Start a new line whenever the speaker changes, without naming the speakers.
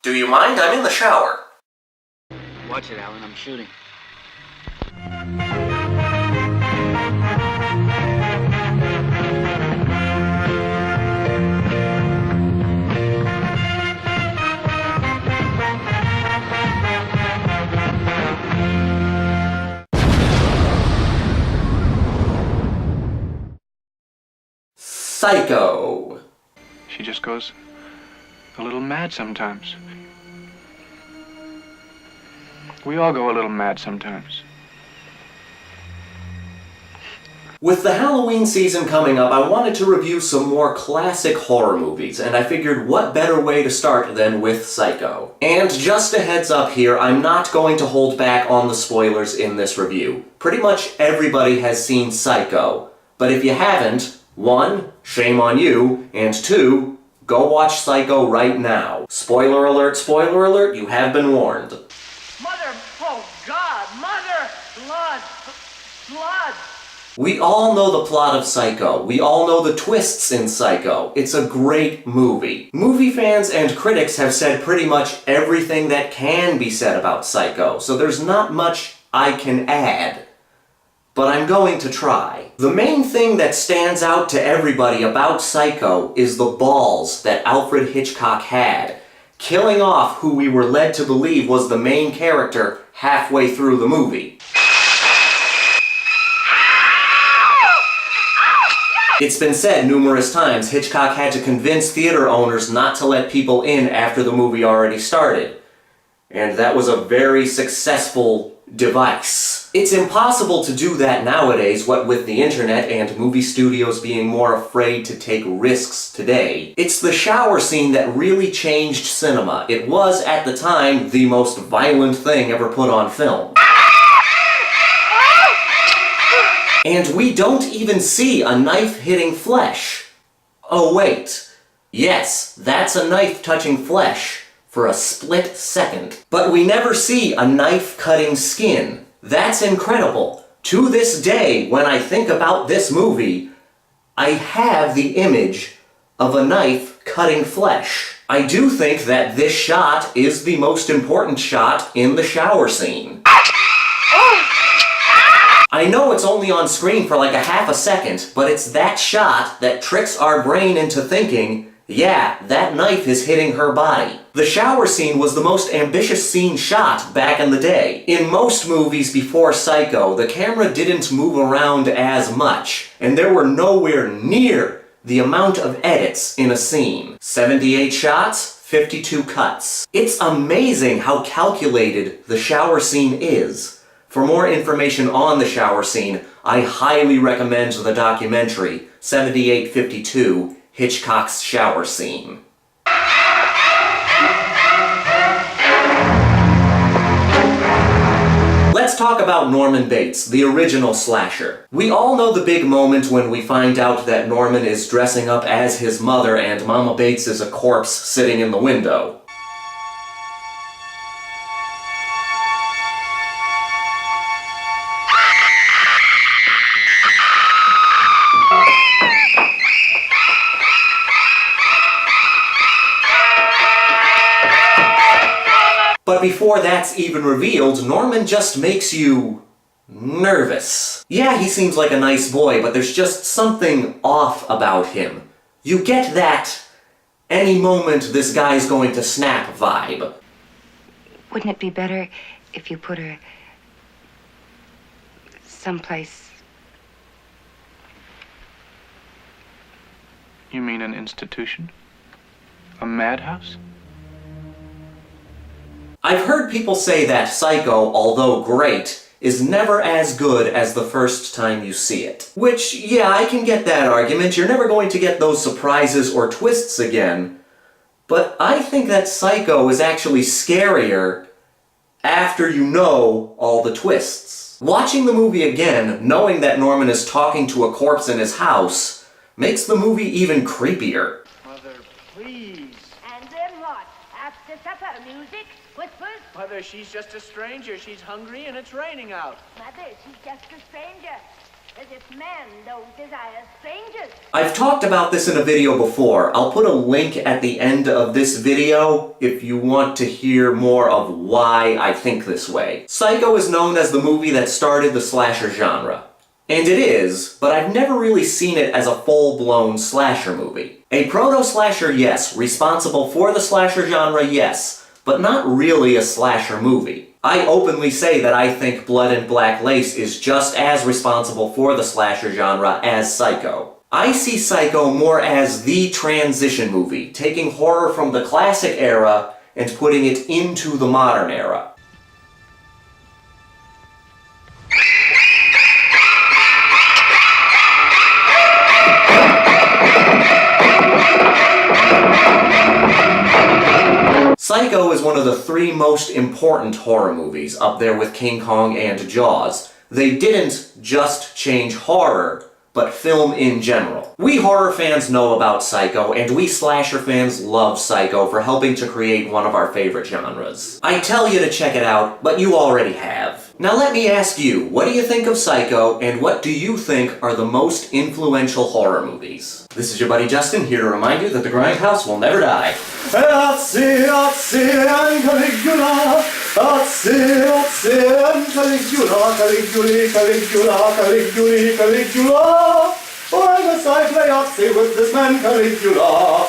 Do you mind? I'm in the shower.
Watch it, Alan. I'm shooting.
Psycho.
She just goes a little mad sometimes. We all go a little mad sometimes.
With the Halloween season coming up, I wanted to review some more classic horror movies, and I figured what better way to start than with Psycho. And just a heads up here, I'm not going to hold back on the spoilers in this review. Pretty much everybody has seen Psycho, but if you haven't, 1, shame on you, and 2, go watch Psycho right now. Spoiler alert, you have been warned.
Mother, oh God, Mother, blood, blood.
We all know the plot of Psycho. We all know the twists in Psycho. It's a great movie. Movie fans and critics have said pretty much everything that can be said about Psycho, so there's not much I can add. But I'm going to try. The main thing that stands out to everybody about Psycho is the balls that Alfred Hitchcock had, killing off who we were led to believe was the main character halfway through the movie. It's been said numerous times Hitchcock had to convince theater owners not to let people in after the movie already started. And that was a very successful device. It's impossible to do that nowadays, what with the internet and movie studios being more afraid to take risks today. It's the shower scene that really changed cinema. It was, at the time, the most violent thing ever put on film. And we don't even see a knife hitting flesh. Oh wait. Yes, that's a knife touching flesh for a split second. But we never see a knife cutting skin. That's incredible. To this day, when I think about this movie, I have the image of a knife cutting flesh. I do think that this shot is the most important shot in the shower scene. I know it's only on screen for like a half a second, but it's that shot that tricks our brain into thinking, yeah, that knife is hitting her body. The shower scene was the most ambitious scene shot back in the day. In most movies before Psycho, the camera didn't move around as much, and there were nowhere near the amount of edits in a scene. 78 shots, 52 cuts. It's amazing how calculated the shower scene is. For more information on the shower scene, I highly recommend the documentary 7852, Hitchcock's Shower Scene. Let's talk about Norman Bates, the original slasher. We all know the big moment when we find out that Norman is dressing up as his mother and Mama Bates is a corpse sitting in the window. But before that's even revealed, Norman just makes you nervous. Yeah, he seems like a nice boy, but there's just something off about him. You get that any moment this guy's going to snap vibe.
Wouldn't it be better if you put her someplace?
You mean an institution? A madhouse?
I've heard people say that Psycho, although great, is never as good as the first time you see it. Which, yeah, I can get that argument. You're never going to get those surprises or twists again. But I think that Psycho is actually scarier after you know all the twists. Watching the movie again, knowing that Norman is talking to a corpse in his house, makes the movie even creepier.
Mother, please.
And then what? After supper music? Whispers?
Mother, she's just a stranger. She's hungry and it's raining out.
Mother, she's just a stranger. as if men don't desire strangers.
I've talked about this in a video before. I'll put a link at the end of this video if you want to hear more of why I think this way. Psycho is known as the movie that started the slasher genre. And it is, but I've never really seen it as a full-blown slasher movie. A proto-slasher, yes. Responsible for the slasher genre, yes. But not really a slasher movie. I openly say that I think Blood and Black Lace is just as responsible for the slasher genre as Psycho. I see Psycho more as the transition movie, taking horror from the classic era and putting it into the modern era. Psycho is one of the 3 most important horror movies, up there with King Kong and Jaws. They didn't just change horror, but film in general. We horror fans know about Psycho, and we slasher fans love Psycho for helping to create one of our favorite genres. I tell you to check it out, but you already have. Now let me ask you, what do you think of Psycho, and what do you think are the most influential horror movies? This is your buddy Justin, here to remind you that the Grindhouse will never die. Caligula. Why must I play Yahtzee with this man Caligula?